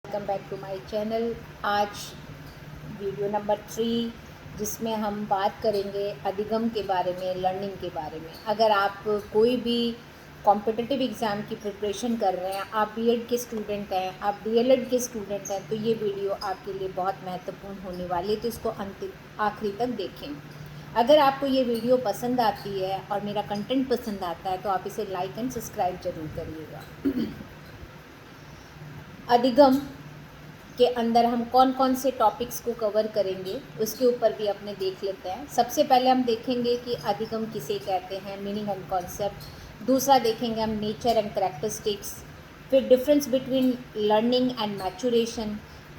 Welcome back to my channel. आज video number 3 जिसमें हम बात करेंगे अधिगम के बारे में, लर्निंग के बारे में। अगर आप कोई भी कॉम्पिटिटिव एग्ज़ाम की प्रिपरेशन कर रहे हैं, आप बीएड के स्टूडेंट हैं, आप डीएलएड के स्टूडेंट हैं, तो ये वीडियो आपके लिए बहुत महत्वपूर्ण होने वाली है, तो इसको अंतिम आखिरी तक देखें। अगर आपको ये वीडियो पसंद आती है और मेरा कंटेंट पसंद आता है तो आप इसे लाइक एंड सब्सक्राइब ज़रूर करिएगा। अधिगम के अंदर हम कौन कौन से टॉपिक्स को कवर करेंगे उसके ऊपर भी अपने देख लेते हैं। सबसे पहले हम देखेंगे कि अधिगम किसे कहते हैं, मीनिंग एंड कॉन्सेप्ट। दूसरा देखेंगे हम नेचर एंड करैक्टरिस्टिक्स। फिर difference between learning and maturation,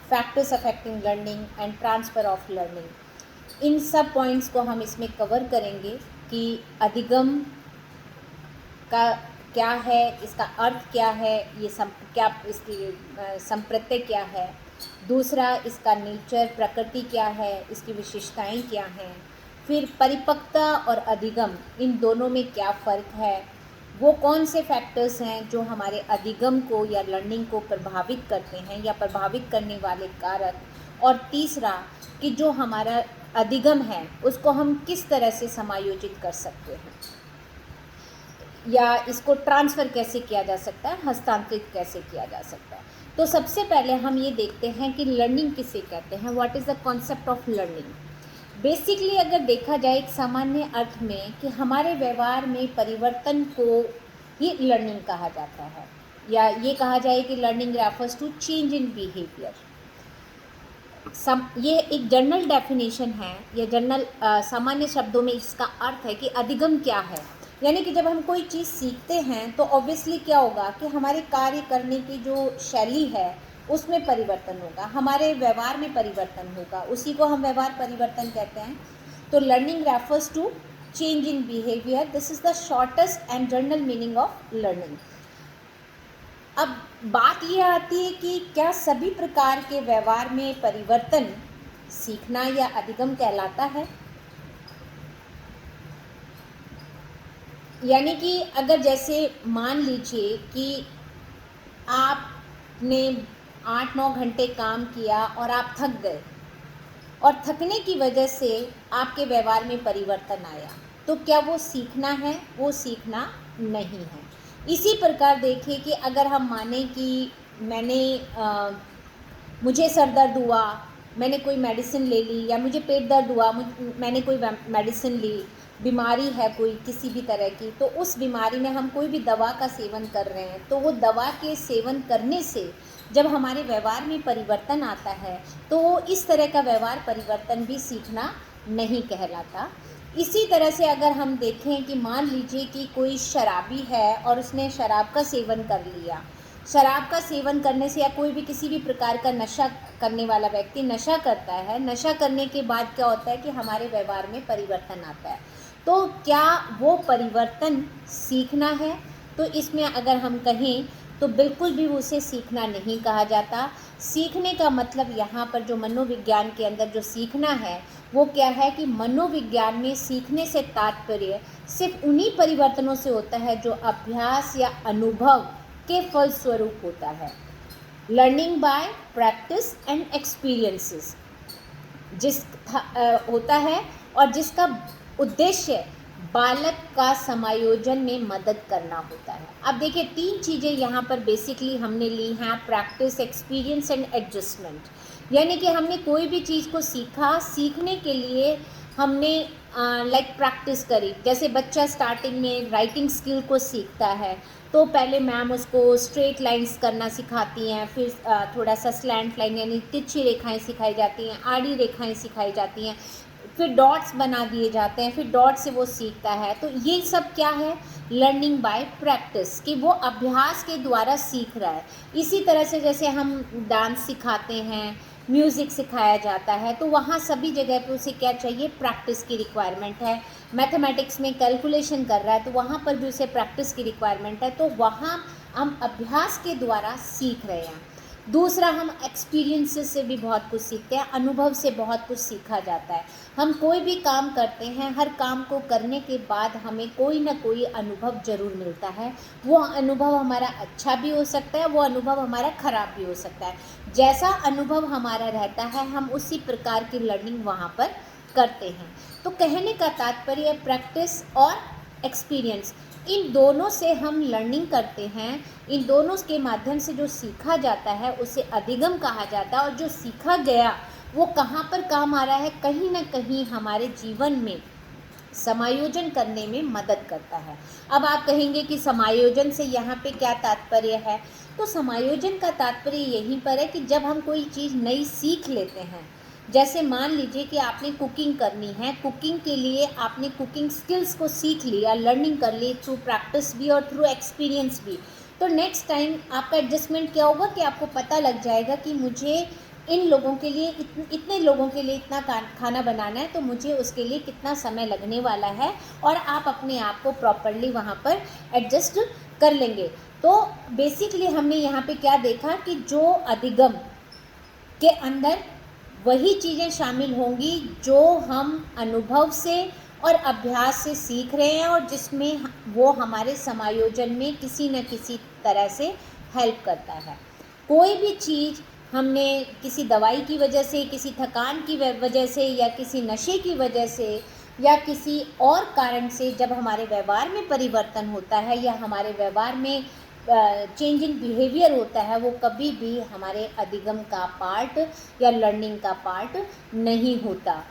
factors affecting learning and transfer of learning. इन सब पॉइंट्स को हम इसमें कवर करेंगे कि अधिगम का क्या है, इसका अर्थ क्या है, ये क्या इसकी संप्रत्यय क्या है। दूसरा, इसका नेचर, प्रकृति क्या है, इसकी विशेषताएं क्या हैं। फिर परिपक्वता और अधिगम, इन दोनों में क्या फ़र्क है, वो कौन से फैक्टर्स हैं जो हमारे अधिगम को या लर्निंग को प्रभावित करते हैं या प्रभावित करने वाले कारक। और तीसरा कि जो हमारा अधिगम है उसको हम किस तरह से समायोजित कर सकते हैं या इसको ट्रांसफ़र कैसे किया जा सकता है, हस्तांतरित कैसे किया जा सकता है। तो सबसे पहले हम ये देखते हैं कि लर्निंग किसे कहते हैं, what is the concept of learning. Basically अगर देखा जाए एक सामान्य अर्थ में कि हमारे व्यवहार में परिवर्तन को ही लर्निंग कहा जाता है, या ये कहा जाए कि learning refers to change in behaviour. ये एक जनरल डेफिनेशन है या जनरल सामान्य शब्दों में इसका अर्थ है कि अधिगम क्या है। यानी कि जब हम कोई चीज़ सीखते हैं तो ऑब्वियसली क्या होगा कि हमारे कार्य करने की जो शैली है उसमें परिवर्तन होगा, हमारे व्यवहार में परिवर्तन होगा, उसी को हम व्यवहार परिवर्तन कहते हैं। तो learning refers to change in behaviour, this is the shortest and general meaning of learning. अब बात यह आती है कि क्या सभी प्रकार के व्यवहार में परिवर्तन सीखना या अधिगम कहलाता है। यानी कि अगर जैसे मान लीजिए कि आपने 8-9 घंटे काम किया और आप थक गए और थकने की वजह से आपके व्यवहार में परिवर्तन आया, तो क्या वो सीखना है? वो सीखना नहीं है। इसी प्रकार देखिए कि अगर हम माने कि मुझे सर दर्द हुआ, मैंने कोई मेडिसिन ले ली, या मुझे पेट दर्द हुआ, मैंने कोई मेडिसिन ली, बीमारी है कोई किसी भी तरह की, तो उस बीमारी में हम कोई भी दवा का सेवन कर रहे हैं, तो वो दवा के सेवन करने से जब हमारे व्यवहार में परिवर्तन आता है तो वो इस तरह का व्यवहार परिवर्तन भी सीखना नहीं कहलाता। इसी तरह से अगर हम देखें कि मान लीजिए कि कोई शराबी है और उसने शराब का सेवन कर लिया। शराब का सेवन करने से या कोई भी किसी भी प्रकार का नशा करने वाला व्यक्ति नशा करता है, नशा करने के बाद क्या होता है कि हमारे व्यवहार में परिवर्तन आता है। तो क्या वो परिवर्तन सीखना है? तो इसमें अगर हम कहें तो बिल्कुल भी उसे सीखना नहीं कहा जाता। सीखने का मतलब यहाँ पर जो मनोविज्ञान के अंदर जो सीखना है वो क्या है कि मनोविज्ञान में सीखने से तात्पर्य सिर्फ उन्हीं परिवर्तनों से होता है जो अभ्यास या अनुभव के फलस्वरूप होता है। Learning by practice and experiences होता है और जिसका उद्देश्य बालक का समायोजन में मदद करना होता है। अब देखिए 3 चीज़ें यहाँ पर बेसिकली हमने ली हैं, प्रैक्टिस, एक्सपीरियंस एंड एडजस्टमेंट। यानी कि हमने कोई भी चीज़ को सीखा, सीखने के लिए हमने प्रैक्टिस करी। जैसे बच्चा स्टार्टिंग में राइटिंग स्किल को सीखता है तो पहले मैम उसको स्ट्रेट लाइंस करना सिखाती हैं, फिर थोड़ा सा स्लैंट लाइन यानी तिरछी रेखाएं सिखाई जाती हैं, आड़ी रेखाएं सिखाई जाती हैं, फिर डॉट्स बना दिए जाते हैं, फिर डॉट से वो सीखता है। तो ये सब क्या है? लर्निंग बाय प्रैक्टिस, कि वो अभ्यास के द्वारा सीख रहा है। इसी तरह से जैसे हम डांस सिखाते हैं, म्यूज़िक सिखाया जाता है, तो वहाँ सभी जगह पे उसे क्या चाहिए? प्रैक्टिस की रिक्वायरमेंट है। मैथमेटिक्स में कैलकुलेशन कर रहा है तो वहाँ पर भी उसे प्रैक्टिस की रिक्वायरमेंट है। तो वहाँ हम अभ्यास के द्वारा सीख रहे हैं। दूसरा, हम एक्सपीरियंसेस से भी बहुत कुछ सीखते हैं, अनुभव से बहुत कुछ सीखा जाता है। हम कोई भी काम करते हैं, हर काम को करने के बाद हमें कोई ना कोई अनुभव ज़रूर मिलता है। वो अनुभव हमारा अच्छा भी हो सकता है, वो अनुभव हमारा ख़राब भी हो सकता है। जैसा अनुभव हमारा रहता है, हम उसी प्रकार की लर्निंग वहाँ पर करते हैं। तो कहने का तात्पर्य प्रैक्टिस और एक्सपीरियंस, इन दोनों से हम लर्निंग करते हैं। इन दोनों के माध्यम से जो सीखा जाता है उसे अधिगम कहा जाता है, और जो सीखा गया वो कहाँ पर काम आ रहा है, कहीं ना कहीं हमारे जीवन में समायोजन करने में मदद करता है। अब आप कहेंगे कि समायोजन से यहाँ पे क्या तात्पर्य है? तो समायोजन का तात्पर्य यहीं पर है कि जब हम कोई चीज़ नई सीख लेते हैं, जैसे मान लीजिए कि आपने कुकिंग करनी है, कुकिंग के लिए आपने कुकिंग स्किल्स को सीख लिया, लर्निंग कर ली थ्रू प्रैक्टिस भी और थ्रू एक्सपीरियंस भी। तो नेक्स्ट टाइम आपका एडजस्टमेंट क्या होगा कि आपको पता लग जाएगा कि मुझे इन लोगों के लिए इतने लोगों के लिए इतना खाना बनाना है, तो मुझे उसके लिए कितना समय लगने वाला है, और आप अपने आप को प्रॉपरली वहाँ पर एडजस्ट कर लेंगे। तो बेसिकली हमने यहाँ पे क्या देखा कि जो अधिगम के अंदर वही चीज़ें शामिल होंगी जो हम अनुभव से और अभ्यास से सीख रहे हैं, और जिसमें वो हमारे समायोजन में किसी न किसी तरह से हेल्प करता है। कोई भी चीज़ हमने किसी दवाई की वजह से, किसी थकान की वजह से, या किसी नशे की वजह से, या किसी और कारण से जब हमारे व्यवहार में परिवर्तन होता है, या हमारे व्यवहार में चेंज इन बिहेवियर होता है, वो कभी भी हमारे अधिगम का पार्ट या लर्निंग का पार्ट नहीं होता।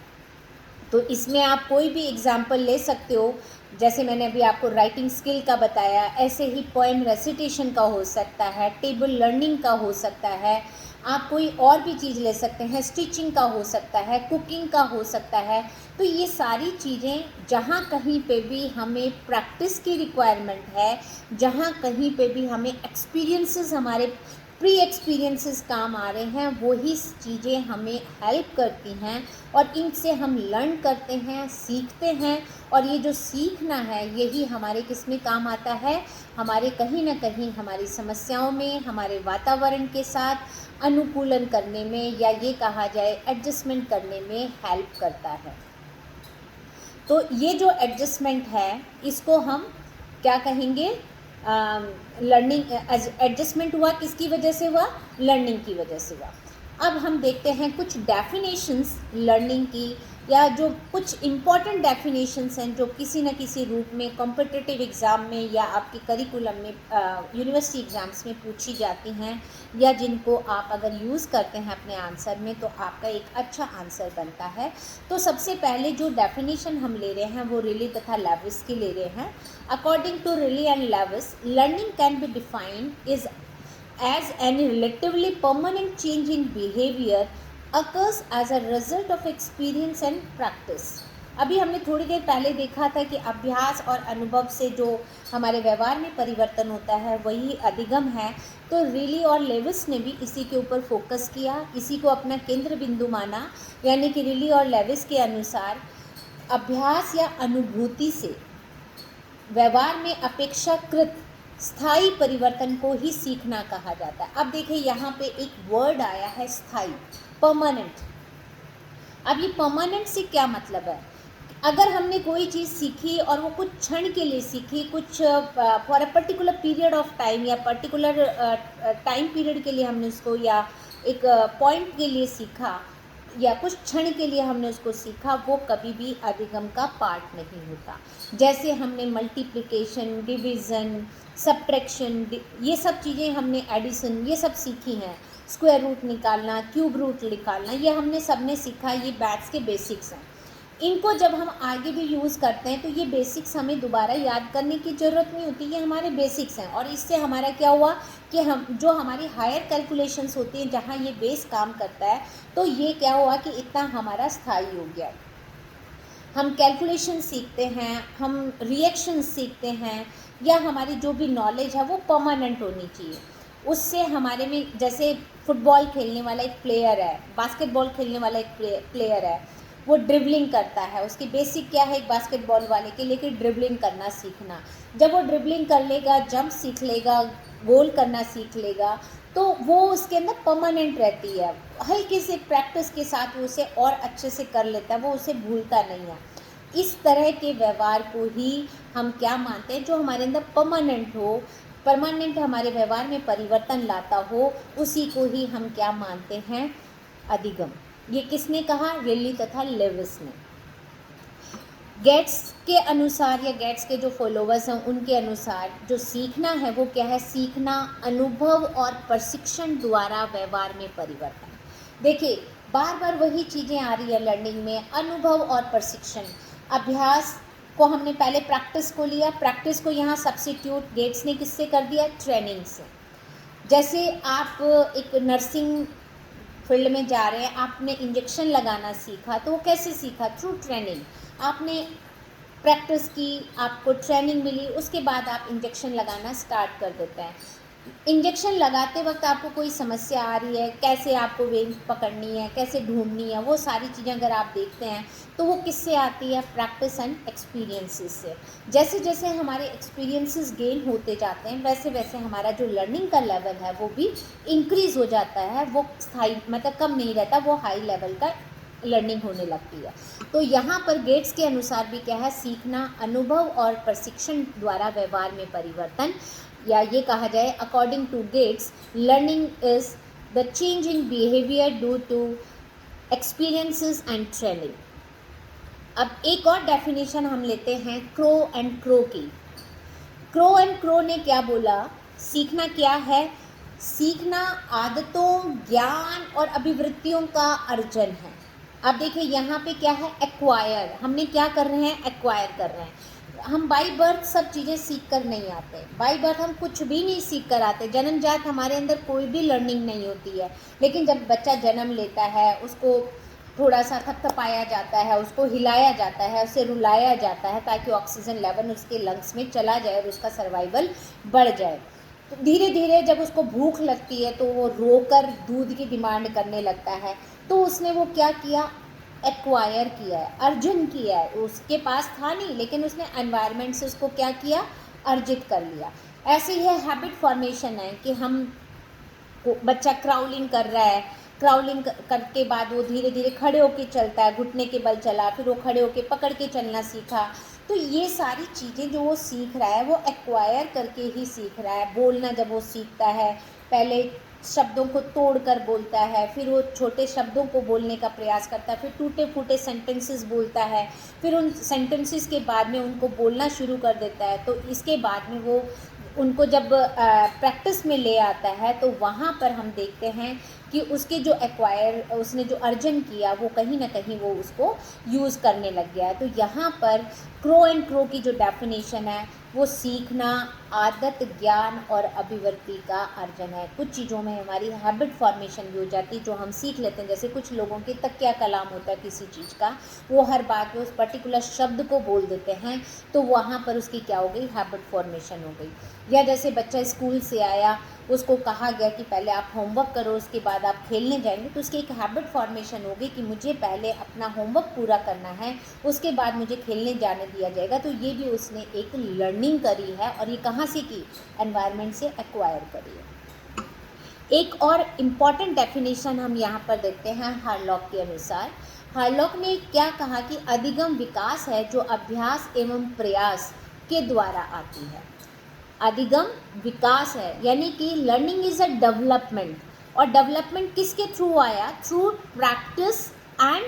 तो इसमें आप कोई भी एग्जाम्पल ले सकते हो, जैसे मैंने अभी आपको राइटिंग स्किल का बताया, ऐसे ही पोएम रेसिटेशन का हो सकता है, टेबल लर्निंग का हो सकता है, आप कोई और भी चीज़ ले सकते हैं, स्टिचिंग का हो सकता है, कुकिंग का हो सकता है। तो ये सारी चीज़ें जहाँ कहीं पे भी हमें प्रैक्टिस की रिक्वायरमेंट है, जहाँ कहीं पे भी हमें एक्सपीरियंसेस, हमारे प्री एक्सपीरियंसेस काम आ रहे हैं, वही चीज़ें हमें हेल्प करती हैं, और इनसे हम लर्न करते हैं, सीखते हैं। और ये जो सीखना है यही हमारे किस में काम आता है, हमारे कहीं ना कहीं हमारी समस्याओं में, हमारे वातावरण के साथ अनुकूलन करने में, या ये कहा जाए एडजस्टमेंट करने में हेल्प करता है। तो ये जो एडजस्टमेंट है इसको हम क्या कहेंगे? लर्निंग। एडजस्टमेंट हुआ किसकी वजह से हुआ? लर्निंग की वजह से हुआ। अब हम देखते हैं कुछ डेफिनेशंस लर्निंग की, या जो कुछ इम्पॉर्टेंट डेफिनेशंस हैं जो किसी न किसी रूप में कॉम्पिटिटिव एग्ज़ाम में या आपके करिकुलम में, यूनिवर्सिटी एग्ज़ाम्स में पूछी जाती हैं, या जिनको आप अगर यूज़ करते हैं अपने आंसर में तो आपका एक अच्छा आंसर बनता है। तो सबसे पहले जो डेफिनेशन हम ले रहे हैं वो रिली तथा लेविस की ले रहे हैं। According to Riley and Lewis, learning can be defined is as any relatively permanent change in behavior occurs as a result of experience and practice। अभी हमने थोड़ी देर पहले देखा था कि अभ्यास और अनुभव से जो हमारे व्यवहार में परिवर्तन होता है वही अधिगम है। तो रिली और लेविस ने भी इसी के ऊपर फोकस किया, इसी को अपना केंद्र बिंदु माना। यानी कि रिली और लेविस के अनुसार अभ्यास या अनुभूति से व्यवहार में अपेक्षाकृत स्थायी परिवर्तन को ही सीखना कहा जाता है। अब देखिए यहाँ पे एक वर्ड आया है स्थायी, परमानेंट। अब ये परमानेंट से क्या मतलब है? अगर हमने कोई चीज़ सीखी और वो कुछ क्षण के लिए सीखी, कुछ for a particular period of time, या पर्टिकुलर टाइम पीरियड के लिए हमने उसको, या एक पॉइंट के लिए सीखा, या कुछ क्षण के लिए हमने उसको सीखा, वो कभी भी अधिगम का पार्ट नहीं होता। जैसे हमने मल्टीप्लिकेशन, डिवीज़न, सब्ट्रैक्शन, ये सब चीज़ें हमने, एडिशन, ये सब सीखी हैं। स्क्वायर रूट निकालना, क्यूब रूट निकालना, ये हमने सबने सीखा। ये मैथ्स के बेसिक्स हैं। इनको जब हम आगे भी यूज़ करते हैं तो ये बेसिक्स हमें दोबारा याद करने की ज़रूरत नहीं होती, ये हमारे बेसिक्स हैं। और इससे हमारा क्या हुआ कि हम जो हमारी हायर कैलकुलेशंस होती हैं जहाँ ये बेस काम करता है, तो ये क्या हुआ कि इतना हमारा स्थायी हो गया। हम कैलकुलेशन सीखते हैं, हम रिएक्शन सीखते हैं, या हमारी जो भी नॉलेज है वो परमानेंट होनी चाहिए। उससे हमारे में, जैसे फुटबॉल खेलने वाला एक प्लेयर है, बास्केटबॉल खेलने वाला एक प्लेयर है, वो ड्रिबलिंग करता है। उसकी बेसिक क्या है एक बास्केटबॉल वाले के लिए? कि ड्रिबलिंग करना सीखना। जब वो ड्रिबलिंग कर लेगा, जंप सीख लेगा, गोल करना सीख लेगा, तो वो उसके अंदर परमानेंट रहती है। हल्के से प्रैक्टिस के साथ वो उसे और अच्छे से कर लेता है, वो उसे भूलता नहीं है। इस तरह के व्यवहार को ही हम क्या मानते हैं, जो हमारे अंदर परमानेंट हमारे व्यवहार में परिवर्तन लाता हो, उसी को ही हम क्या मानते हैं, अधिगम। ये किसने कहा, रिली तथा लेविस ने। गेट्स के अनुसार या गेट्स के जो फॉलोवर्स हैं उनके अनुसार जो सीखना है वो क्या है, सीखना अनुभव और प्रशिक्षण द्वारा व्यवहार में परिवर्तन। देखिए बार बार वही चीज़ें आ रही है लर्निंग में, अनुभव और प्रशिक्षण। अभ्यास को हमने पहले प्रैक्टिस को लिया, प्रैक्टिस को यहाँ सब्स्टिट्यूट गेट्स ने किससे कर दिया, ट्रेनिंग से। जैसे आप एक नर्सिंग फील्ड में जा रहे हैं, आपने इंजेक्शन लगाना सीखा, तो वो कैसे सीखा, थ्रू ट्रेनिंग। आपने प्रैक्टिस की, आपको ट्रेनिंग मिली, उसके बाद आप इंजेक्शन लगाना स्टार्ट कर देते हैं। इंजेक्शन लगाते वक्त आपको कोई समस्या आ रही है, कैसे आपको वेन पकड़नी है, कैसे ढूंढनी है, वो सारी चीज़ें अगर आप देखते हैं तो वो किससे आती है, प्रैक्टिस एंड एक्सपीरियंसेस से। जैसे जैसे हमारे एक्सपीरियंसेस गेन होते जाते हैं वैसे वैसे हमारा जो लर्निंग का लेवल है वो भी इंक्रीज़ हो जाता है, वो स्थाई मतलब कम नहीं रहता, वो हाई लेवल का लर्निंग होने लगती है। तो यहाँ पर गेट्स के अनुसार भी क्या है, सीखना अनुभव और प्रशिक्षण द्वारा व्यवहार में परिवर्तन, या ये कहा जाए according to Gates, learning is the change in behaviour due to experiences and training. अब एक और डेफिनेशन हम लेते हैं क्रो एंड क्रो की। क्रो एंड क्रो ने क्या बोला, सीखना क्या है, सीखना आदतों, ज्ञान और अभिवृत्तियों का अर्जन है। अब देखिए यहाँ पे क्या है, एक्वायर, हमने क्या कर रहे हैं, एक्वायर कर रहे हैं। हम बाई बर्थ सब चीज़ें सीख कर नहीं आते, बाई बर्थ हम कुछ भी नहीं सीख कर आते, जन्मजात हमारे अंदर कोई भी लर्निंग नहीं होती है। लेकिन जब बच्चा जन्म लेता है, उसको थोड़ा सा थपथपाया जाता है, उसको हिलाया जाता है, उसे रुलाया जाता है ताकि ऑक्सीजन लेवल उसके लंग्स में चला जाए और उसका सर्वाइवल बढ़ जाए। तो धीरे धीरे जब उसको भूख लगती है तो वो रोकर दूध की डिमांड करने लगता है। तो उसने वो क्या किया, एक्वायर किया है, अर्जन किया है। उसके पास था नहीं लेकिन उसने एनवायरनमेंट से उसको क्या किया, अर्जित कर लिया। ऐसे ही हैबिट फॉर्मेशन है कि हम बच्चा क्राउलिंग कर रहा है, क्राउलिंग करके बाद वो धीरे धीरे खड़े होके चलता है, घुटने के बल चला, फिर वो खड़े होके पकड़ के चलना सीखा। तो ये सारी चीज़ें जो वो सीख रहा है वो एक्वायर करके ही सीख रहा है। बोलना जब वो सीखता है, पहले शब्दों को तोड़कर बोलता है, फिर वो छोटे शब्दों को बोलने का प्रयास करता है, फिर टूटे फूटे सेंटेंसेस बोलता है, फिर उन सेंटेंसेस के बाद में उनको बोलना शुरू कर देता है। तो इसके बाद में वो उनको जब प्रैक्टिस में ले आता है तो वहाँ पर हम देखते हैं कि उसके जो उसने जो अर्जन किया वो कहीं ना कहीं वो उसको यूज़ करने लग गया है। तो यहाँ पर क्रो एंड क्रो की जो डेफिनेशन है वो सीखना, आदत, ज्ञान और अभिवृत्ति का अर्जन है। कुछ चीज़ों में हमारी हैबिट फॉर्मेशन भी हो जाती है जो हम सीख लेते हैं। जैसे कुछ लोगों के तकिया कलाम होता है किसी चीज़ का, वो हर बात में उस पर्टिकुलर शब्द को बोल देते हैं, तो वहाँ पर उसकी क्या हो गई, हैबिट फॉर्मेशन हो गई। या जैसे बच्चा स्कूल से आया, उसको कहा गया कि पहले आप होमवर्क करो उसके बाद आप खेलने जाएंगे, तो उसकी एक हैबिट फॉर्मेशन होगी कि मुझे पहले अपना होमवर्क पूरा करना है, उसके बाद मुझे खेलने जाने दिया जाएगा। तो ये भी उसने एक लर्निंग करी है, और ये कहाँ से की, एनवायरनमेंट से एक्वायर करी है। एक और इम्पॉर्टेंट डेफिनेशन हम यहाँ पर देखते हैं हार्लॉक के अनुसार। हार्लॉक ने क्या कहा कि अधिगम विकास है जो अभ्यास एवं प्रयास के द्वारा आती है। अधिगम विकास है, यानी कि लर्निंग इज़ अ डेवलपमेंट, और डेवलपमेंट किसके थ्रू आया, थ्रू प्रैक्टिस एंड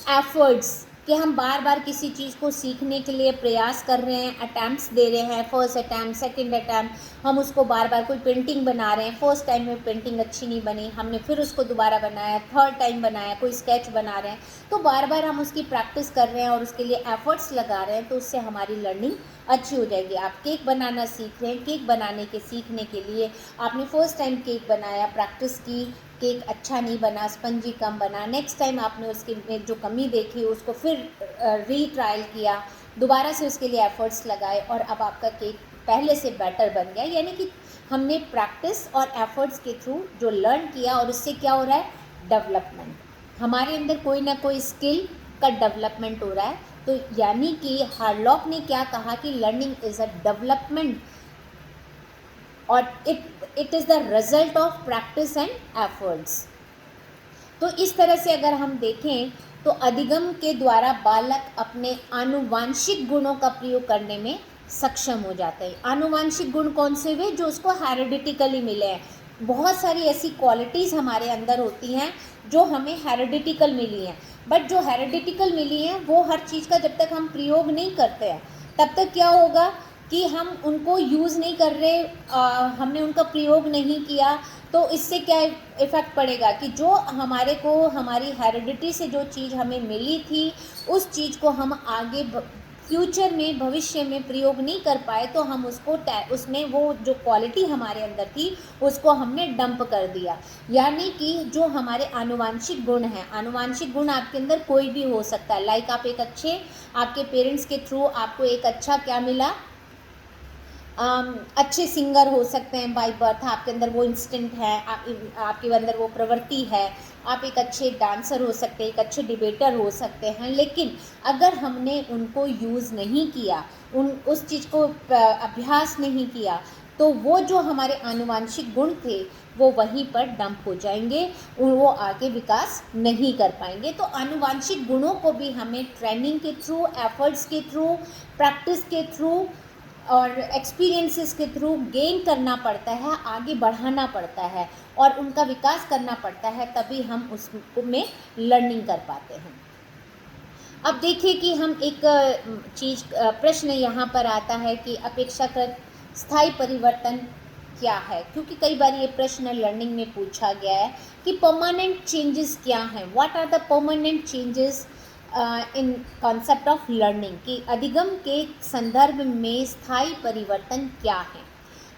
एफर्ट्स, कि हम बार बार किसी चीज़ को सीखने के लिए प्रयास कर रहे हैं, अटैम्प्ट्स दे रहे हैं, फर्स्ट अटैम्प्ट, सेकंड अटैम्प्ट, हम उसको बार बार, कोई पेंटिंग बना रहे हैं, फर्स्ट टाइम में पेंटिंग अच्छी नहीं बनी, हमने फिर उसको दोबारा बनाया, थर्ड टाइम बनाया, कोई स्केच बना रहे हैं, तो बार बार हम उसकी प्रैक्टिस कर रहे हैं और उसके लिए एफर्ट्स लगा रहे हैं, तो उससे हमारी लर्निंग अच्छी हो जाएगी। आप केक बनाना सीख रहे हैं, केक बनाने के सीखने के लिए आपने फर्स्ट टाइम केक बनाया, प्रैक्टिस की, केक अच्छा नहीं बना, स्पंजी कम बना, नेक्स्ट टाइम आपने उसके में जो कमी देखी उसको फिर रीट्रायल किया, दोबारा से उसके लिए एफर्ट्स लगाए, और अब आपका केक पहले से बेटर बन गया। यानी कि हमने प्रैक्टिस और एफर्ट्स के थ्रू जो लर्न किया, और उससे क्या हो रहा है, डेवलपमेंट, हमारे अंदर कोई ना कोई स्किल का डेवलपमेंट हो रहा है। तो यानी कि हार्लॉक ने क्या कहा कि लर्निंग इज़ अ डेवलपमेंट और it is the result of practice and efforts. तो इस तरह से अगर हम देखें तो अधिगम के द्वारा बालक अपने आनुवांशिक गुणों का प्रयोग करने में सक्षम हो जाता है। आनुवांशिक गुण कौन से हुए? जो उसको हेरिडिटिकली मिले हैं। बहुत सारी ऐसी क्वालिटीज़ हमारे अंदर होती हैं जो हमें हेरिडिटिकल मिली हैं, बट जो हेरिडिटिकल मिली हैं वो हर चीज़ का जब तक हम प्रयोग नहीं करते हैं तब तक क्या होगा कि हम उनको यूज़ नहीं कर रहे, हमने उनका प्रयोग नहीं किया, तो इससे क्या इफ़ेक्ट पड़ेगा कि जो हमारे को हमारी हेरिडिटी से जो चीज़ हमें मिली थी उस चीज़ को हम आगे फ्यूचर में, भविष्य में प्रयोग नहीं कर पाए, तो हम उसको उसमें वो जो क्वालिटी हमारे अंदर थी उसको हमने डंप कर दिया। यानी कि जो हमारे आनुवांशिक गुण हैं, आनुवांशिक गुण आपके अंदर कोई भी हो सकता है। लाइक आप एक अच्छे, आपके पेरेंट्स के थ्रू आपको एक अच्छा क्या मिला, अच्छे सिंगर हो सकते हैं बाय बर्थ, आपके अंदर वो इंस्टिंक्ट है, आपके अंदर वो प्रवृत्ति है। आप एक अच्छे डांसर हो सकते हैं, एक अच्छे डिबेटर हो सकते हैं, लेकिन अगर हमने उनको यूज़ नहीं किया, उस चीज़ को अभ्यास नहीं किया, तो वो जो हमारे आनुवांशिक गुण थे वो वहीं पर डंप हो जाएंगे, वो आगे विकास नहीं कर पाएंगे। तो आनुवांशिक गुणों को भी हमें ट्रेनिंग के थ्रू, एफर्ट्स के थ्रू, प्रैक्टिस के थ्रू और एक्सपीरियंसेस के थ्रू गेन करना पड़ता है, आगे बढ़ाना पड़ता है और उनका विकास करना पड़ता है, तभी हम उसमें लर्निंग कर पाते हैं। अब देखिए कि हम एक चीज़, प्रश्न यहाँ पर आता है कि अपेक्षाकृत स्थायी परिवर्तन क्या है, क्योंकि कई बार ये प्रश्न लर्निंग में पूछा गया है कि परमानेंट चेंजेस क्या हैं, what are the permanent changes in concept of learning, कि अधिगम के संदर्भ में स्थायी परिवर्तन क्या है।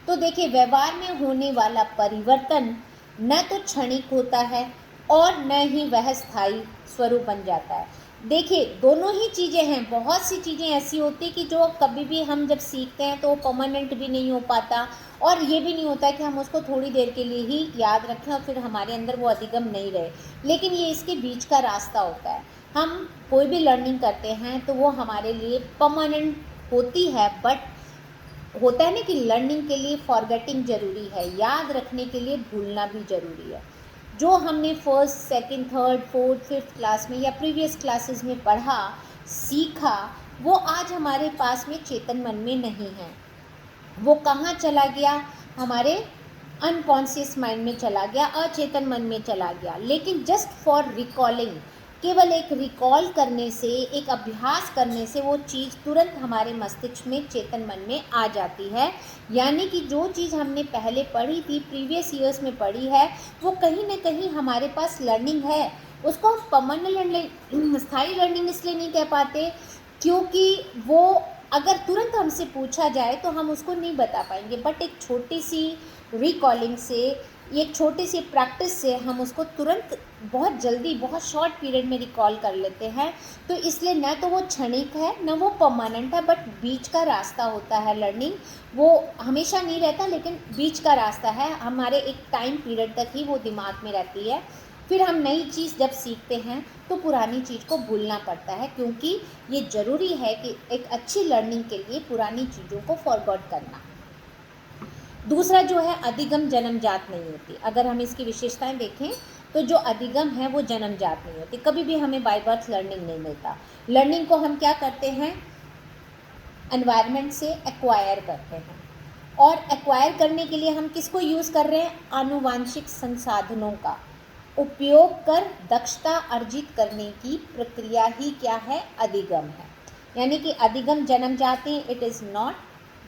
तो देखिए, व्यवहार में होने वाला परिवर्तन न तो क्षणिक होता है और न ही वह स्थायी स्वरूप बन जाता है। देखिए, दोनों ही चीज़ें हैं। बहुत सी चीज़ें ऐसी होती कि जो कभी भी हम जब सीखते हैं तो वो परमानेंट भी नहीं हो पाता, और ये भी नहीं होता कि हम उसको थोड़ी देर के लिए ही याद रखें और फिर हमारे अंदर वो अधिगम नहीं रहे, लेकिन ये इसके बीच का रास्ता होता है। हम कोई भी लर्निंग करते हैं तो वो हमारे लिए परमानेंट होती है, बट होता है ना कि लर्निंग के लिए फॉरगेटिंग ज़रूरी है, याद रखने के लिए भूलना भी ज़रूरी है। जो हमने first, second, third, fourth, fifth class में या प्रीवियस क्लासेस में पढ़ा, सीखा, वो आज हमारे पास में चेतन मन में नहीं है। वो कहाँ चला गया? हमारे अनकॉन्शियस माइंड में चला गया, अचेतन मन में चला गया। लेकिन जस्ट फॉर रिकॉलिंग, केवल एक रिकॉल करने से, एक अभ्यास करने से वो चीज़ तुरंत हमारे मस्तिष्क में, चेतन मन में आ जाती है। यानी कि जो चीज़ हमने पहले पढ़ी थी, प्रीवियस ईयर्स में पढ़ी है, वो कहीं ना कहीं हमारे पास लर्निंग है। उसको हम परमानेंट स्थायी लर्निंग इसलिए नहीं कह पाते क्योंकि वो अगर तुरंत हमसे पूछा जाए तो हम उसको नहीं बता पाएंगे, बट एक छोटी सी रिकॉलिंग से, एक छोटी सी प्रैक्टिस से हम उसको तुरंत, बहुत जल्दी, बहुत शॉर्ट पीरियड में रिकॉल कर लेते हैं। तो इसलिए न तो वो क्षणिक है, न वो परमानेंट है, बट बीच का रास्ता होता है लर्निंग। वो हमेशा नहीं रहता, लेकिन बीच का रास्ता है, हमारे एक टाइम पीरियड तक ही वो दिमाग में रहती है। फिर हम नई चीज़ जब सीखते हैं तो पुरानी चीज़ को भूलना पड़ता है, क्योंकि ये ज़रूरी है कि एक अच्छी लर्निंग के लिए पुरानी चीज़ों को फॉरगॉट करना। दूसरा जो है, अधिगम जन्मजात नहीं होती। अगर हम इसकी विशेषताएं देखें तो जो अधिगम है वो जन्मजात नहीं होती, कभी भी हमें बाय बर्थ लर्निंग नहीं मिलता। लर्निंग को हम क्या करते हैं? एनवायरनमेंट से एक्वायर करते हैं, और एक्वायर करने के लिए हम किसको यूज़ कर रहे हैं? आनुवांशिक संसाधनों का उपयोग कर दक्षता अर्जित करने की प्रक्रिया ही क्या है? अधिगम है। यानी कि अधिगम जन्मजात है, it is not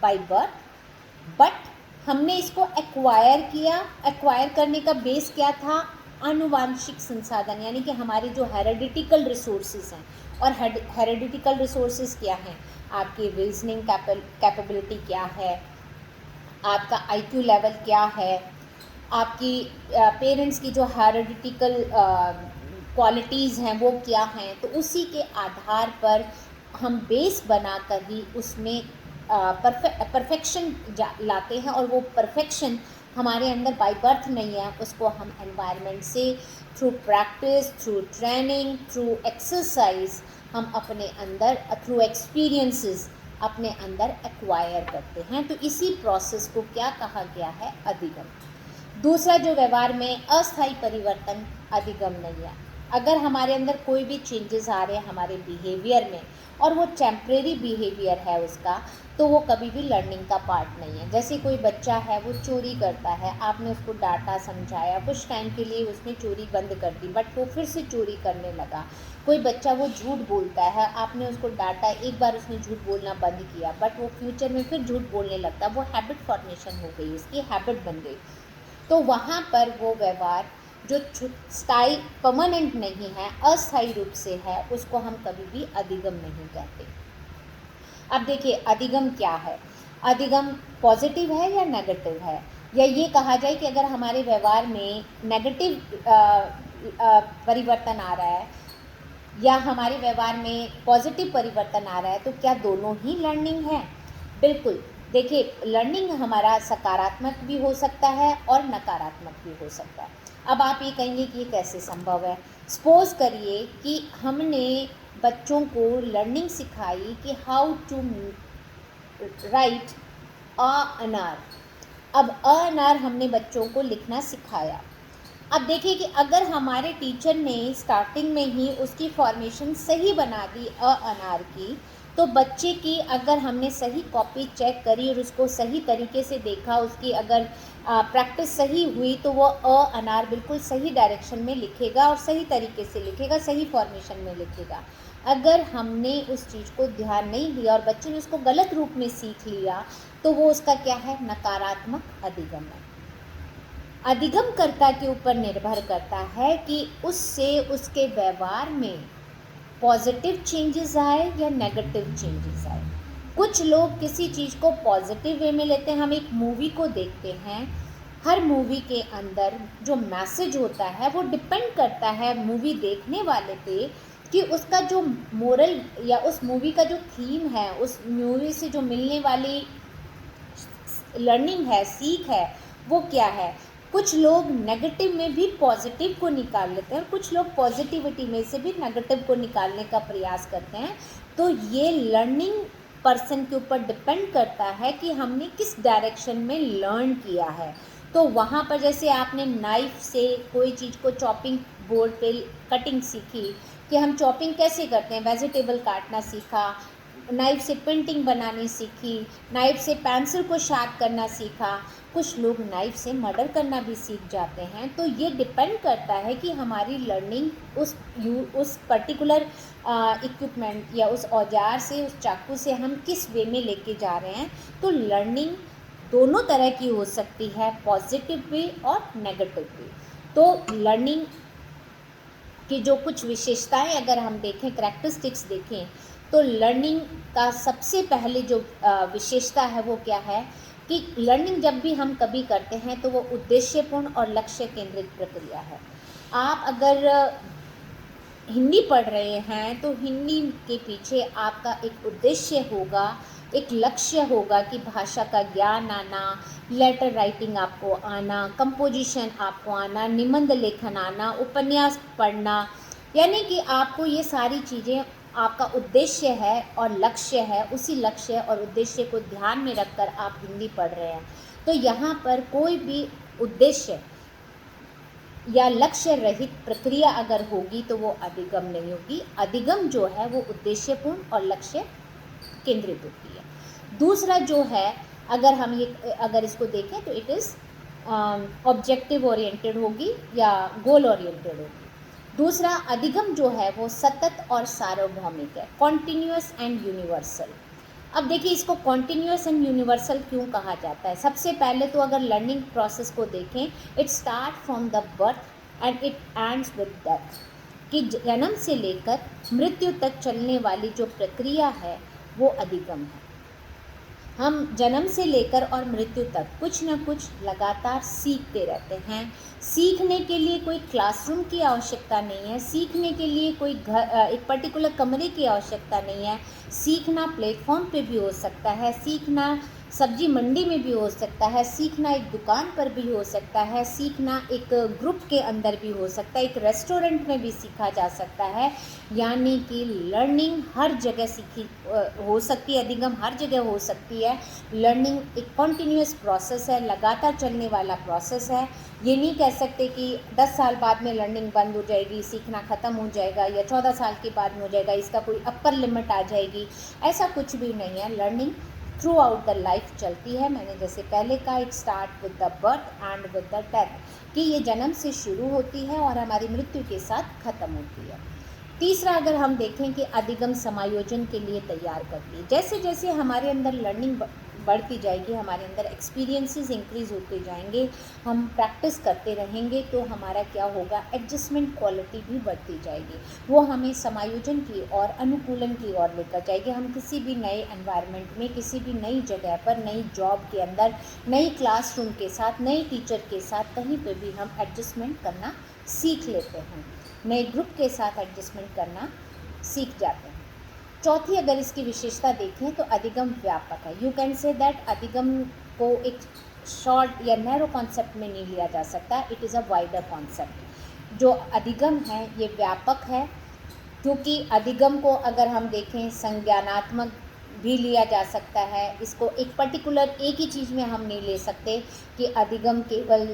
by birth, but हमने इसको एक्वायर किया। एक्वायर करने का बेस क्या था? आनुवांशिक संसाधन, यानी कि हमारे जो हेरिडिटिकल रिसोर्सेज हैं। और हेरिडिटिकल रिसोर्सेज क्या हैं? आपकी रीजनिंग कैपेबिलिटी क्या है, आपका आईक्यू लेवल क्या है, आपकी पेरेंट्स की जो हेरिडिटिकल क्वालिटीज़ हैं वो क्या हैं। तो उसी के आधार पर हम बेस बनाकर ही उसमें परफेक्शन लाते हैं, और वो परफेक्शन हमारे अंदर बाय बर्थ नहीं है, उसको हम एनवायरनमेंट से, through practice, through training, through exercise, हम अपने अंदर, थ्रू एक्सपीरियंसेस अपने अंदर एक्वायर करते हैं। तो इसी प्रोसेस को क्या कहा गया है? अधिगम। दूसरा जो व्यवहार में अस्थायी परिवर्तन अधिगम नहीं है। अगर हमारे अंदर कोई भी चेंजेस आ रहे हैं हमारे बिहेवियर में और वो टेम्परेरी बिहेवियर है उसका, तो वो कभी भी लर्निंग का पार्ट नहीं है। जैसे कोई बच्चा है वो चोरी करता है, आपने उसको डांटा समझाया, कुछ टाइम के लिए उसने चोरी बंद कर दी बट वो फिर से चोरी करने लगा। कोई बच्चा वो झूठ बोलता है, आपने उसको डांटा, एक बार उसने झूठ बोलना बंद किया बट वो फ्यूचर में फिर झूठ बोलने लगता, वो हैबिट फॉर्मेशन हो गई, उसकी हैबिट बन गई। तो वहाँ पर वो व्यवहार जो स्थायी परमानेंट नहीं है, अस्थायी रूप से है, उसको हम कभी भी अधिगम नहीं कहते। अब देखिए अधिगम क्या है? अधिगम पॉजिटिव है या नेगेटिव है? या ये कहा जाए कि अगर हमारे व्यवहार में नेगेटिव परिवर्तन आ रहा है या हमारे व्यवहार में पॉजिटिव परिवर्तन आ रहा है, तो क्या दोनों ही लर्निंग है? बिल्कुल। देखिए लर्निंग हमारा सकारात्मक भी हो सकता है और नकारात्मक भी हो सकता है। अब आप ये कहेंगे कि ये कैसे संभव है? सपोज करिए कि हमने बच्चों को लर्निंग सिखाई कि हाउ टू राइट अनार। अब अनार हमने बच्चों को लिखना सिखाया। अब देखिए कि अगर हमारे टीचर ने स्टार्टिंग में ही उसकी फॉर्मेशन सही बना दी अनार की, तो बच्चे की अगर हमने सही कॉपी चेक करी और उसको सही तरीके से देखा, उसकी अगर प्रैक्टिस सही हुई, तो वो अनार बिल्कुल सही डायरेक्शन में लिखेगा और सही तरीके से लिखेगा, सही फॉर्मेशन में लिखेगा। अगर हमने उस चीज़ को ध्यान नहीं दिया और बच्चे ने उसको गलत रूप में सीख लिया, तो वो उसका क्या है? नकारात्मक अधिगम है। अधिगमकर्ता के ऊपर निर्भर करता है कि उससे उसके व्यवहार में पॉजिटिव चेंजेस आए या नेगेटिव चेंजेस आए। कुछ लोग किसी चीज़ को पॉजिटिव वे में लेते हैं। हम एक मूवी को देखते हैं, हर मूवी के अंदर जो मैसेज होता है वो डिपेंड करता है मूवी देखने वाले पे कि उसका जो मोरल या उस मूवी का जो थीम है, उस मूवी से जो मिलने वाली लर्निंग है, सीख है, वो क्या है। कुछ लोग नेगेटिव में भी पॉजिटिव को निकाल लेते हैं और कुछ लोग पॉजिटिविटी में से भी नेगेटिव को निकालने का प्रयास करते हैं। तो ये लर्निंग पर्सन के ऊपर डिपेंड करता है कि हमने किस डायरेक्शन में लर्न किया है। तो वहाँ पर जैसे आपने नाइफ से कोई चीज़ को चॉपिंग बोर्ड पे कटिंग सीखी कि हम चॉपिंग कैसे करते हैं, वेजिटेबल काटना सीखा, नाइफ से पेंटिंग बनानी सीखी, नाइफ से पेंसिल को शार्प करना सीखा। कुछ लोग नाइफ से मर्डर करना भी सीख जाते हैं। तो ये डिपेंड करता है कि हमारी लर्निंग उस पर्टिकुलर इक्विपमेंट या उस औजार से, उस चाकू से हम किस वे में लेके जा रहे हैं। तो लर्निंग दोनों तरह की हो सकती है, पॉजिटिव भी और नेगेटिव भी। तो लर्निंग की जो कुछ विशेषताएं अगर हम देखें, करैक्टरिस्टिक्स देखें, तो लर्निंग का सबसे पहले जो विशेषता है वो क्या है कि लर्निंग जब भी हम कभी करते हैं तो वो उद्देश्यपूर्ण और लक्ष्य केंद्रित प्रक्रिया है। आप अगर हिंदी पढ़ रहे हैं तो हिंदी के पीछे आपका एक उद्देश्य होगा, एक लक्ष्य होगा कि भाषा का ज्ञान आना, लेटर राइटिंग आपको आना, कंपोजिशन आपको आना, निबंध लेखन आना, उपन्यास पढ़ना, यानी कि आपको ये सारी चीज़ें, आपका उद्देश्य है और लक्ष्य है, उसी लक्ष्य और उद्देश्य को ध्यान में रखकर आप हिंदी पढ़ रहे हैं। तो यहाँ पर कोई भी उद्देश्य या लक्ष्य रहित प्रक्रिया अगर होगी तो वो अधिगम नहीं होगी। अधिगम जो है वो उद्देश्यपूर्ण और लक्ष्य केंद्रित होती है। दूसरा जो है, अगर इसको देखें तो इट इज़ ऑब्जेक्टिव ओरिएंटेड होगी या गोल ओरिएंटेड होगी। दूसरा अधिगम जो है वो सतत और सार्वभौमिक है, कॉन्टिन्यूअस एंड यूनिवर्सल। अब देखिए इसको कॉन्टिन्यूअस एंड यूनिवर्सल क्यों कहा जाता है। सबसे पहले तो अगर लर्निंग प्रोसेस को देखें, it start from the birth and it ends with death, कि जन्म से लेकर मृत्यु तक चलने वाली जो प्रक्रिया है वो अधिगम है। हम जन्म से लेकर और मृत्यु तक कुछ न कुछ लगातार सीखते रहते हैं। सीखने के लिए कोई क्लासरूम की आवश्यकता नहीं है, सीखने के लिए कोई एक पर्टिकुलर कमरे की आवश्यकता नहीं है। सीखना प्लेटफॉर्म पे भी हो सकता है, सीखना सब्जी मंडी में भी हो सकता है, सीखना एक दुकान पर भी हो सकता है, सीखना एक ग्रुप के अंदर भी हो सकता है, एक रेस्टोरेंट में भी सीखा जा सकता है। यानी कि लर्निंग हर जगह सीखी हो सकती है, अधिगम हर जगह हो सकती है। लर्निंग एक कॉन्टीन्यूअस प्रोसेस है, लगातार चलने वाला प्रोसेस है। ये नहीं कह सकते कि 10 साल बाद में लर्निंग बंद हो जाएगी, सीखना ख़त्म हो जाएगा, या 14 साल के बाद में हो जाएगा, इसका कोई अपर लिमिट आ जाएगी, ऐसा कुछ भी नहीं है। Learning through out the life चलती है। मैंने जैसे पहले कहा, it start with the birth and with the death, कि ये जन्म से शुरू होती है और हमारी मृत्यु के साथ ख़त्म होती है। तीसरा, अगर हम देखें कि अधिगम समायोजन के लिए तैयार करती है। जैसे जैसे हमारे अंदर लर्निंग बढ़ती जाएगी, हमारे अंदर एक्सपीरियंसेस इंक्रीज होते जाएंगे, हम प्रैक्टिस करते रहेंगे, तो हमारा क्या होगा, एडजस्टमेंट क्वालिटी भी बढ़ती जाएगी। वो हमें समायोजन की और अनुकूलन की ओर लेकर जाएगी। हम किसी भी नए एनवायरनमेंट में, किसी भी नई जगह पर, नई जॉब के अंदर, नई क्लासरूम के साथ, नई टीचर के साथ, कहीं पर भी हम एडजस्टमेंट करना सीख लेते हैं, नए ग्रुप के साथ एडजस्टमेंट करना सीख जाते हैं। चौथी, अगर इसकी विशेषता देखें तो अधिगम व्यापक है। यू कैन से दैट अधिगम को एक शॉर्ट या नैरो कॉन्सेप्ट में नहीं लिया जा सकता, it is a wider concept. जो अधिगम है ये व्यापक है, क्योंकि अधिगम को अगर हम देखें संज्ञानात्मक भी लिया जा सकता है। इसको एक पर्टिकुलर एक ही चीज़ में हम नहीं ले सकते कि अधिगम केवल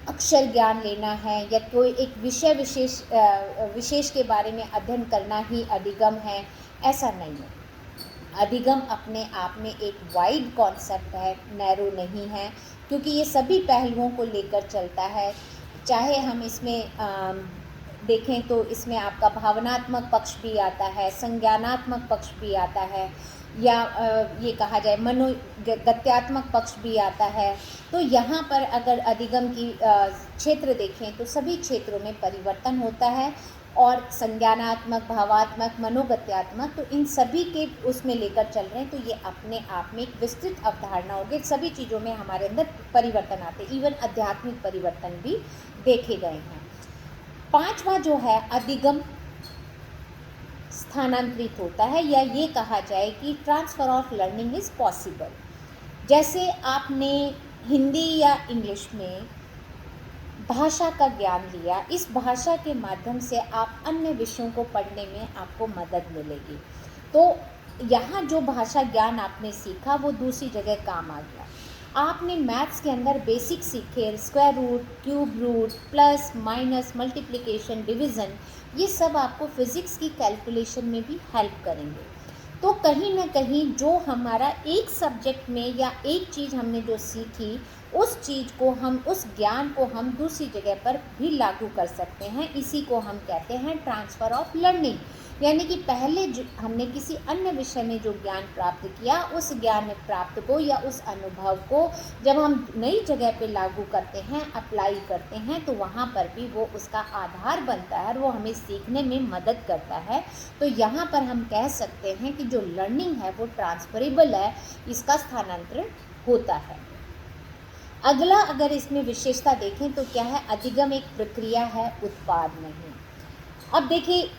अक्षर ज्ञान लेना है या कोई एक विषय विशेष के बारे में अध्ययन करना ही अधिगम है, ऐसा नहीं है। अधिगम अपने आप में एक वाइड कॉन्सेप्ट है, नैरो नहीं है, क्योंकि ये सभी पहलुओं को लेकर चलता है। चाहे हम इसमें देखें तो इसमें आपका भावनात्मक पक्ष भी आता है, संज्ञानात्मक पक्ष भी आता है, या ये कहा जाए मनोगत्यात्मक पक्ष भी आता है। तो यहाँ पर अगर अधिगम की क्षेत्र देखें तो सभी क्षेत्रों में परिवर्तन होता है, और संज्ञानात्मक, भावात्मक, मनोगत्यात्मक, तो इन सभी के उसमें लेकर चल रहे हैं। तो ये अपने आप में एक विस्तृत अवधारणा होगी। सभी चीज़ों में हमारे अंदर परिवर्तन आते हैं, इवन आध्यात्मिक परिवर्तन भी देखे गए हैं। पांचवा जो है, अधिगम स्थानांतरित होता है, या ये कहा जाए कि transfer of learning is possible. जैसे आपने हिंदी या इंग्लिश में भाषा का ज्ञान लिया, इस भाषा के माध्यम से आप अन्य विषयों को पढ़ने में आपको मदद मिलेगी। तो यहाँ जो भाषा ज्ञान आपने सीखा वो दूसरी जगह काम आ गया। आपने मैथ्स के अंदर बेसिक सीखे, square root, cube root, plus minus, multiplication, division, ये सब आपको फिज़िक्स की कैलकुलेशन में भी हेल्प करेंगे। तो कहीं ना कहीं जो हमारा एक सब्जेक्ट में या एक चीज़ हमने जो सीखी, उस चीज़ को हम, उस ज्ञान को हम दूसरी जगह पर भी लागू कर सकते हैं। इसी को हम कहते हैं ट्रांसफ़र ऑफ लर्निंग। यानी कि पहले जो हमने किसी अन्य विषय में जो ज्ञान प्राप्त किया, उस ज्ञान प्राप्त को या उस अनुभव को जब हम नई जगह पे लागू करते हैं, अप्लाई करते हैं, तो वहाँ पर भी वो उसका आधार बनता है और वो हमें सीखने में मदद करता है। तो यहाँ पर हम कह सकते हैं कि जो लर्निंग है वो ट्रांसफरेबल है, इसका स्थानांतरण होता है। अगला अगर इसमें विशेषता देखें तो क्या है, अधिगम एक प्रक्रिया है, उत्पाद नहीं। अब देखिए,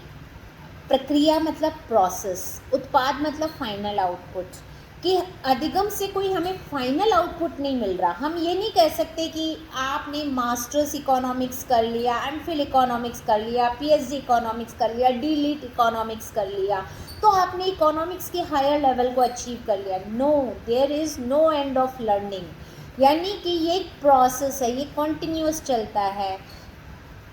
प्रक्रिया मतलब प्रोसेस, उत्पाद मतलब फाइनल आउटपुट, कि अधिगम से कोई हमें फाइनल आउटपुट नहीं मिल रहा। हम ये नहीं कह सकते कि आपने मास्टर्स इकोनॉमिक्स कर लिया, एमफिल इकोनॉमिक्स कर लिया, पीएचडी इकोनॉमिक्स कर लिया, डीलिट इकोनॉमिक्स कर लिया, तो आपने इकोनॉमिक्स के हायर लेवल को अचीव कर लिया। No, there is no end of learning. यानी कि ये एक प्रोसेस है, ये कॉन्टिन्यूस चलता है।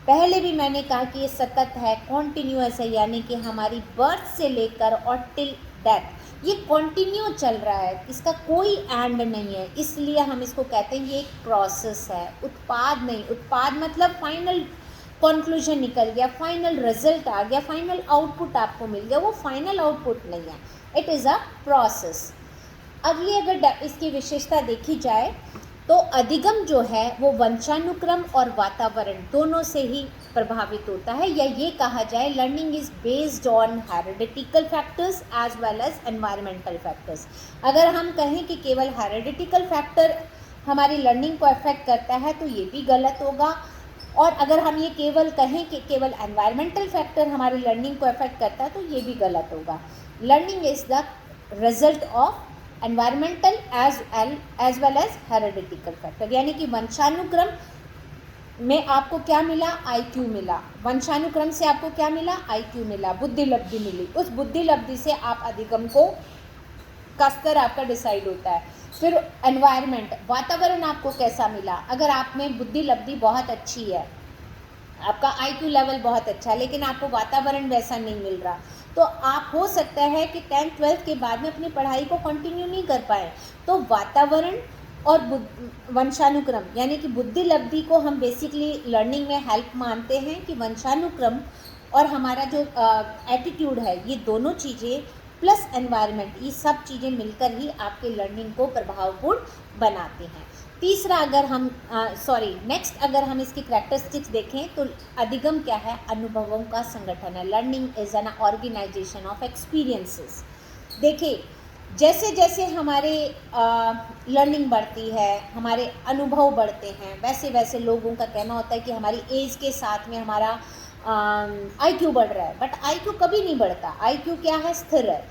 पहले भी मैंने कहा कि ये सतत है, कॉन्टिन्यूस है, यानी कि हमारी बर्थ से लेकर और टिल डेथ ये कॉन्टिन्यू चल रहा है, इसका कोई एंड नहीं है। इसलिए हम इसको कहते हैं ये एक प्रोसेस है, उत्पाद नहीं। उत्पाद मतलब फाइनल कंक्लूजन निकल गया, फाइनल रिजल्ट आ गया, फाइनल आउटपुट आपको मिल गया, वो फाइनल आउटपुट नहीं है, इट इज़ अ प्रोसेस। अगली अगर इसकी विशेषता देखी जाए तो अधिगम जो है वो वंशानुक्रम और वातावरण दोनों से ही प्रभावित होता है, या ये कहा जाए learning is based on hereditical factors as well as environmental factors. अगर हम कहें कि केवल हेरिडिटिकल फैक्टर हमारी लर्निंग को अफेक्ट करता है तो ये भी गलत होगा, और अगर हम ये केवल कहें कि केवल एनवायरमेंटल फैक्टर हमारी लर्निंग को अफेक्ट करता है तो ये भी गलत होगा। Learning is the result of environmental as well as hereditical factor, यानी कि वंशानुक्रम में आपको क्या मिला, आईक्यू मिला, वंशानुक्रम से आपको क्या मिला, आईक्यू मिला, बुद्धि लब्धि मिली, उस बुद्धि लब्धि से आप अधिगम को का स्तर आपका डिसाइड होता है। फिर एनवायरनमेंट, वातावरण आपको कैसा मिला, अगर आप में बुद्धि लब्धि बहुत अच्छी है, आपका आईक्यू लेवल बहुत अच्छा है, लेकिन आपको वातावरण वैसा नहीं मिल रहा, तो आप हो सकता है कि 10th 12th के बाद में अपनी पढ़ाई को कंटिन्यू नहीं कर पाए। तो वातावरण और वंशानुक्रम यानी कि बुद्धि लब्धि को हम बेसिकली लर्निंग में हेल्प मानते हैं कि वंशानुक्रम और हमारा जो एटीट्यूड है, ये दोनों चीज़ें प्लस एनवायरनमेंट, ये सब चीज़ें मिलकर ही आपके लर्निंग को प्रभावपूर्ण बनाते हैं। तीसरा अगर हम नेक्स्ट अगर हम इसकी कैरेक्टरिस्टिक्स देखें तो अधिगम क्या है, अनुभवों का संगठन है। Learning is an organisation of experiences. देखिए, जैसे जैसे हमारे लर्निंग बढ़ती है, हमारे अनुभव बढ़ते हैं, वैसे वैसे लोगों का कहना होता है कि हमारी एज के साथ में हमारा आईक्यू बढ़ रहा है, बट आईक्यू कभी नहीं बढ़ता। आईक्यू क्या है, स्थिर है,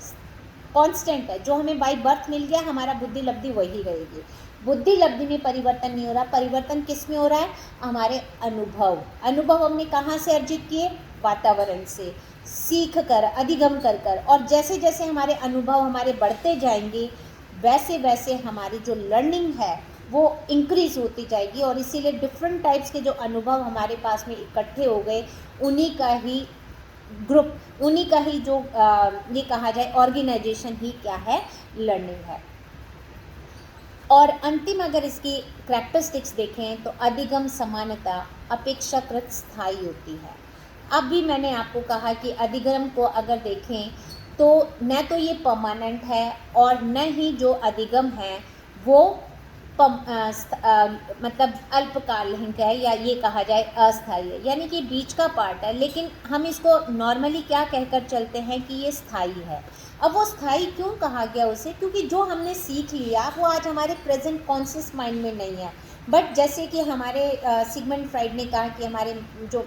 कांस्टेंट है, जो हमें बाय बर्थ मिल गया, हमारा बुद्धि लब्धि वही रहेगी। बुद्धि लब्धि में परिवर्तन नहीं हो रहा, परिवर्तन किस में हो रहा है, हमारे अनुभव हमने कहाँ से अर्जित किए, वातावरण से सीख कर, अधिगम कर कर, और जैसे जैसे हमारे अनुभव हमारे बढ़ते जाएंगे, वैसे वैसे हमारी जो लर्निंग है वो इंक्रीज होती जाएगी, और इसीलिए डिफरेंट टाइप्स के जो अनुभव हमारे पास में इकट्ठे हो गए, उन्हीं का ही ग्रुप, उन्हीं का ही जो ये कहा जाए ऑर्गेनाइजेशन ही क्या है, लर्निंग है। और अंतिम अगर इसकी कैरेक्टरिस्टिक्स देखें तो अधिगम समानता अपेक्षाकृत स्थायी होती है। अब भी मैंने आपको कहा कि अधिगम को अगर देखें तो न तो ये परमानेंट है और न ही जो अधिगम है वो मतलब अल्पकालिक है, या ये कहा जाए अस्थायी है, यानी कि बीच का पार्ट है, लेकिन हम इसको नॉर्मली क्या कहकर चलते हैं कि ये स्थायी है। अब वो स्थायी क्यों कहा गया उसे, क्योंकि जो हमने सीख लिया वो आज हमारे प्रेजेंट कॉन्शियस माइंड में नहीं है, बट जैसे कि हमारे सिगमंड फ्राइड ने कहा कि हमारे जो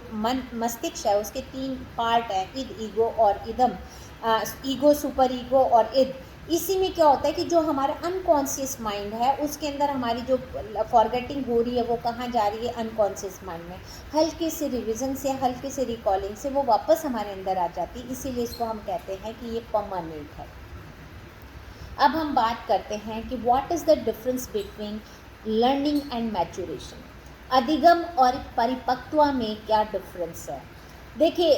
मस्तिष्क है उसके 3 पार्ट हैं, इद, ईगो और इदम, ईगो, सुपर ईगो और इद। इसी में क्या होता है कि जो हमारा अनकॉन्शियस माइंड है उसके अंदर हमारी जो फॉरगेटिंग हो रही है वो कहाँ जा रही है, अनकॉन्शियस माइंड में, हल्के से रिविज़न से, हल्के से रिकॉलिंग से वो वापस हमारे अंदर आ जाती है, इसीलिए इसको हम कहते हैं कि ये परमानेंट है। अब हम बात करते हैं कि what is the difference between learning and maturation, अधिगम और परिपक्वता में क्या डिफरेंस है। देखिए,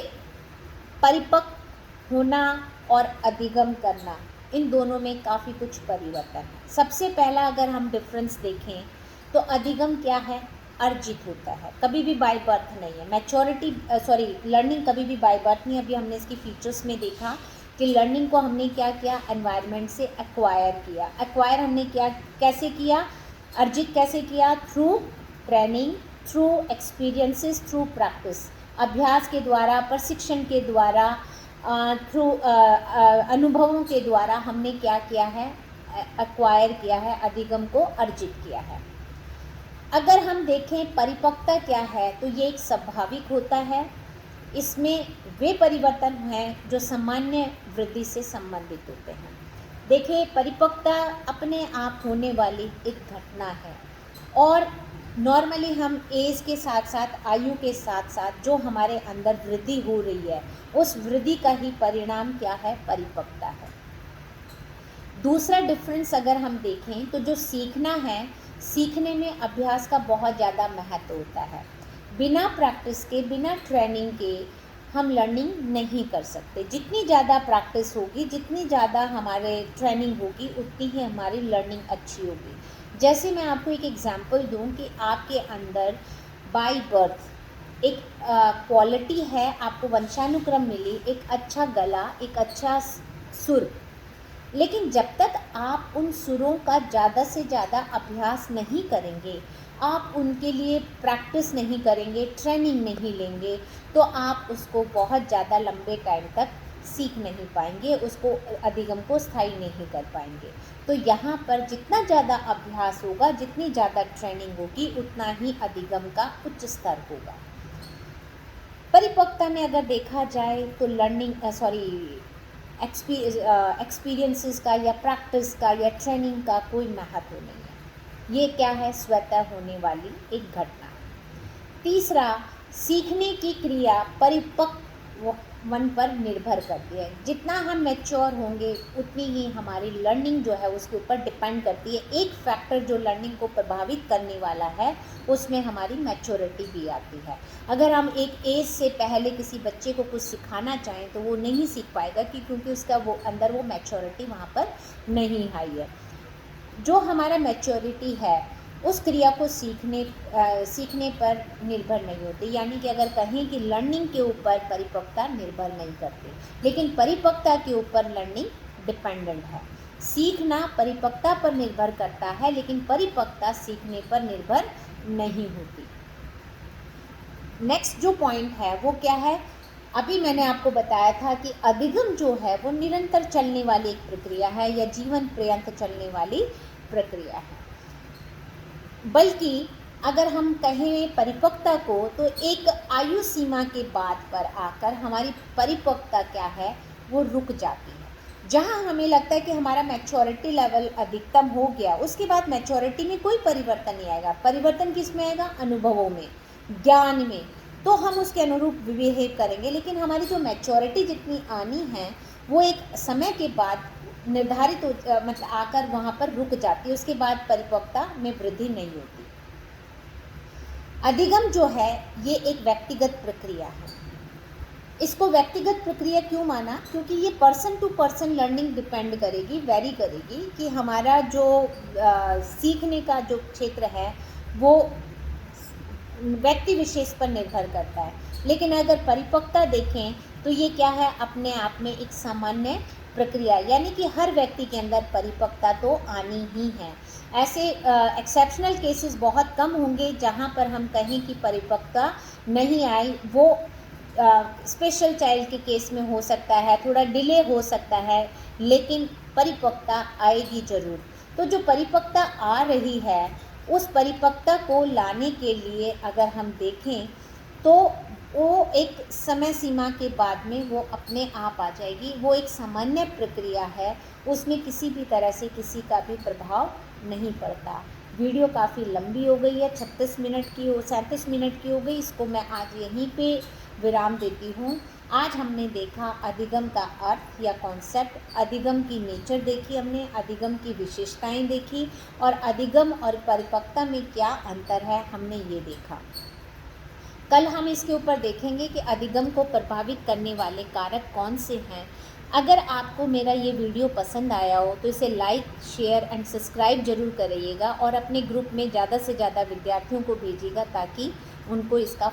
परिपक्व होना और अधिगम करना, इन दोनों में काफ़ी कुछ परिवर्तन है। सबसे पहला अगर हम डिफरेंस देखें तो अधिगम क्या है, अर्जित होता है, कभी भी बाय बर्थ नहीं है। लर्निंग कभी भी बाय बर्थ नहीं। अभी हमने इसकी फीचर्स में देखा कि लर्निंग को हमने क्या किया, एनवायरनमेंट से एक्वायर किया। एक्वायर हमने क्या, कैसे किया, अर्जित कैसे किया, through training, through experiences, through practice, अभ्यास के द्वारा, प्रशिक्षण के द्वारा, थ्रू अनुभवों के द्वारा हमने क्या किया है, एक्वायर किया है, अधिगम को अर्जित किया है। अगर हम देखें परिपक्वता क्या है तो ये एक स्वाभाविक होता है, इसमें वे परिवर्तन हैं जो सामान्य वृद्धि से संबंधित होते हैं। देखिए, परिपक्वता अपने आप होने वाली एक घटना है, और नॉर्मली हम एज के साथ साथ, आयु के साथ साथ जो हमारे अंदर वृद्धि हो रही है उस वृद्धि का ही परिणाम क्या है, परिपक्वता है। दूसरा डिफरेंस अगर हम देखें तो जो सीखना है, सीखने में अभ्यास का बहुत ज़्यादा महत्व होता है। बिना प्रैक्टिस के, बिना ट्रेनिंग के हम लर्निंग नहीं कर सकते। जितनी ज़्यादा प्रैक्टिस होगी, जितनी ज़्यादा हमारे ट्रेनिंग होगी, उतनी ही हमारी लर्निंग अच्छी होगी। जैसे मैं आपको एक एग्जांपल दूं कि आपके अंदर बाय बर्थ एक क्वालिटी है, आपको वंशानुक्रम मिली, एक अच्छा गला, एक अच्छा सुर, लेकिन जब तक आप उन सुरों का ज़्यादा से ज़्यादा अभ्यास नहीं करेंगे, आप उनके लिए प्रैक्टिस नहीं करेंगे, ट्रेनिंग नहीं लेंगे, तो आप उसको बहुत ज़्यादा लंबे टाइम तक सीख नहीं पाएंगे, उसको अधिगम को स्थायी नहीं कर पाएंगे। तो यहाँ पर जितना ज़्यादा अभ्यास होगा, जितनी ज़्यादा ट्रेनिंग होगी, उतना ही अधिगम का उच्च स्तर होगा। परिपक्वता में अगर देखा जाए तो एक्सपीरियंसेस का या प्रैक्टिस का या ट्रेनिंग का कोई महत्व नहीं है। ये क्या है? स्वतः होने वाली एक घटना। तीसरा, सीखने की क्रिया परिपक्व मन पर निर्भर करती है। जितना हम मैच्योर होंगे उतनी ही हमारी लर्निंग जो है उसके ऊपर डिपेंड करती है। एक फैक्टर जो लर्निंग को प्रभावित करने वाला है उसमें हमारी मैच्योरिटी भी आती है। अगर हम एक एज से पहले किसी बच्चे को कुछ सिखाना चाहें तो वो नहीं सीख पाएगा क्योंकि उसका वो अंदर वो मैच्योरिटी वहाँ पर नहीं आई है। जो हमारा मैच्योरिटी है उस क्रिया को सीखने पर निर्भर नहीं होती। यानी कि अगर कहें कि लर्निंग के ऊपर परिपक्वता निर्भर नहीं करती, लेकिन परिपक्वता के ऊपर लर्निंग डिपेंडेंट है। सीखना परिपक्वता पर निर्भर करता है, लेकिन परिपक्वता सीखने पर निर्भर नहीं होती। नेक्स्ट जो पॉइंट है वो क्या है? अभी मैंने आपको बताया था कि अधिगम जो है वो निरंतर चलने वाली एक प्रक्रिया है या जीवन पर्यंत चलने वाली प्रक्रिया है। बल्कि अगर हम कहें परिपक्वता को तो एक आयु सीमा के बाद पर आकर हमारी परिपक्वता क्या है वो रुक जाती है। जहां हमें लगता है कि हमारा मैच्योरिटी लेवल अधिकतम हो गया, उसके बाद मैच्योरिटी में कोई परिवर्तन नहीं आएगा। परिवर्तन किस में आएगा? अनुभवों में, ज्ञान में, तो हम उसके अनुरूप बिहेव करेंगे। लेकिन हमारी जो मैच्योरिटी जितनी आनी है वो एक समय के बाद निर्धारित मतलब आकर वहाँ पर रुक जाती है। उसके बाद परिपक्वता में वृद्धि नहीं होती। अधिगम जो है ये एक व्यक्तिगत प्रक्रिया है। इसको व्यक्तिगत प्रक्रिया क्यों माना? क्योंकि ये person to person learning depend करेगी, वेरी करेगी कि हमारा जो सीखने का जो क्षेत्र है वो व्यक्ति विशेष पर निर्भर करता है। लेकिन अगर परिपक्वता देखें तो ये क्या है? अपने आप में एक सामान्य प्रक्रिया, यानी कि हर व्यक्ति के अंदर परिपक्वता तो आनी ही है। ऐसे एक्सेप्शनल केसेस बहुत कम होंगे जहाँ पर हम कहें कि परिपक्वता नहीं आई। वो स्पेशल चाइल्ड के केस में हो सकता है, थोड़ा डिले हो सकता है, लेकिन परिपक्वता आएगी ज़रूर। तो जो परिपक्वता आ रही है उस परिपक्वता को लाने के लिए अगर हम देखें तो वो एक समय सीमा के बाद में वो अपने आप आ जाएगी। वो एक सामान्य प्रक्रिया है, उसमें किसी भी तरह से किसी का भी प्रभाव नहीं पड़ता। वीडियो काफ़ी लंबी हो गई है, 37 मिनट की हो गई। इसको मैं आज यहीं पे विराम देती हूँ। आज हमने देखा अधिगम का अर्थ या कॉन्सेप्ट, अधिगम की नेचर देखी हमने, अधिगम की विशेषताएं देखी और अधिगम और परिपक्वता में क्या अंतर है हमने ये देखा। कल हम इसके ऊपर देखेंगे कि अधिगम को प्रभावित करने वाले कारक कौन से हैं। अगर आपको मेरा ये वीडियो पसंद आया हो तो इसे लाइक, शेयर एंड सब्सक्राइब जरूर करिएगा और अपने ग्रुप में ज़्यादा से ज़्यादा विद्यार्थियों को भेजिएगा ताकि उनको इसका